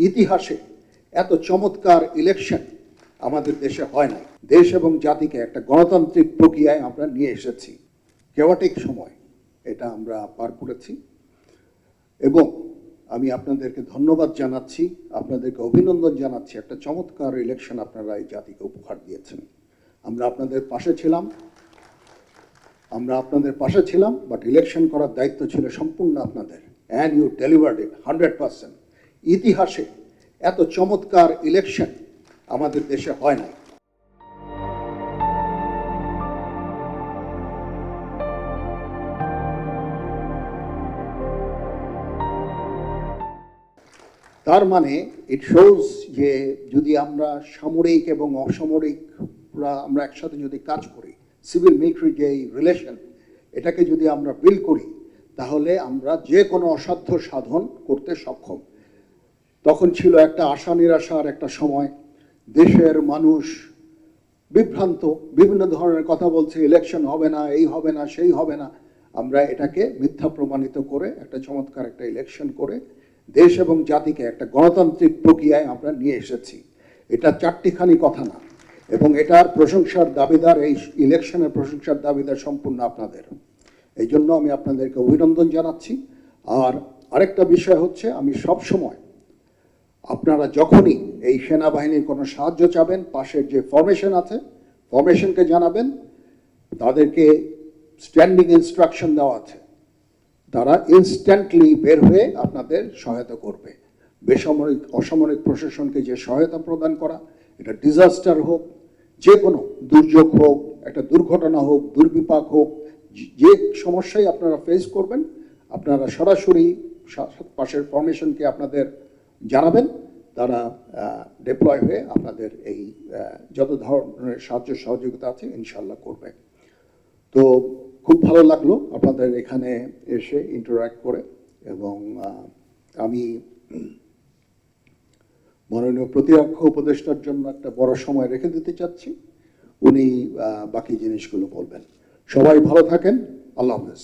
ইতিহাসে এত চমৎকার ইলেকশন আমাদের দেশে হয় নাই। দেশ এবং জাতিকে একটা গণতান্ত্রিক প্রক্রিয়ায় আমরা নিয়ে এসেছি। কেওয়াটিক সময় এটা আমরা পার করেছি এবং আমি আপনাদেরকে ধন্যবাদ জানাচ্ছি, আপনাদেরকে অভিনন্দন জানাচ্ছি। একটা চমৎকার ইলেকশন আপনারা এই জাতিকে উপহার দিয়েছেন। আমরা আপনাদের পাশে ছিলাম, বাট ইলেকশন করার দায়িত্ব ছিল সম্পূর্ণ আপনাদের, অ্যান্ড ইউ ডেলিভার্ড ইট 100%। ইতিহাসে এত চমৎকার ইলেকশন আমাদের দেশে হয় নাই। তার মানে ইট শোজ যে যদি আমরা সামরিক এবং অসামরিক আমরা একসাথে যদি কাজ করি, সিভিল মিলিটারি যে রিলেশন, এটাকে যদি আমরা বিল্ড করি, তাহলে আমরা যে কোনো অসাধ্য সাধন করতে সক্ষম। তখন ছিল একটা আশা নিরাশার একটা সময়, দেশের মানুষ বিভ্রান্ত, বিভিন্ন ধরনের কথা বলছে, ইলেকশন হবে না, এই হবে না, সেই হবে না। আমরা এটাকে মিথ্যা প্রমাণিত করে একটা চমৎকার একটা ইলেকশন করে দেশ এবং জাতিকে একটা গণতান্ত্রিক প্রক্রিয়ায় আমরা নিয়ে এসেছি। এটা চারটিখানি কথা না, এবং এটার প্রশংসার দাবিদার, এই ইলেকশনের প্রশংসার দাবিদার সম্পূর্ণ আপনাদের। এই জন্য আমি আপনাদেরকে অভিনন্দন জানাচ্ছি। আর আরেকটা বিষয় হচ্ছে, আমি সব সময় আপনারা যখনই এই সেনাবাহিনীর কোনো সাহায্য চাবেন, পাশের যে ফরমেশন আছে ফরমেশনকে জানাবেন, তাদেরকে স্ট্যান্ডিং ইনস্ট্রাকশন দেওয়া আছে, তারা ইনস্ট্যান্টলি বের হয়ে আপনাদের সহায়তা করবে। বেসামরিক অসামরিক প্রশাসনকে যে সহায়তা প্রদান করা, এটা ডিজাস্টার হোক, যে কোনো দুর্যোগ হোক, একটা দুর্ঘটনা হোক, দুর্বিপাক হোক, যে সমস্যাই আপনারা ফেস করবেন, আপনারা সরাসরি পাশের ফরমেশনকে আপনাদের জানাবেন, তারা ডিপ্লয় হয়ে আপনাদের এই যত ধরনের সাহায্য সহযোগিতা আছে ইনশাল্লাহ করবে। তো খুব ভালো লাগলো আপনাদের এখানে এসে ইন্টারঅ্যাক্ট করে, এবং আমি মাননীয় প্রতিরক্ষা উপদেষ্টার জন্য একটা বড় সময় রেখে দিতে চাচ্ছি, উনি বাকি জিনিসগুলো বলবেন। সবাই ভালো থাকেন, আল্লাহ হাফেজ।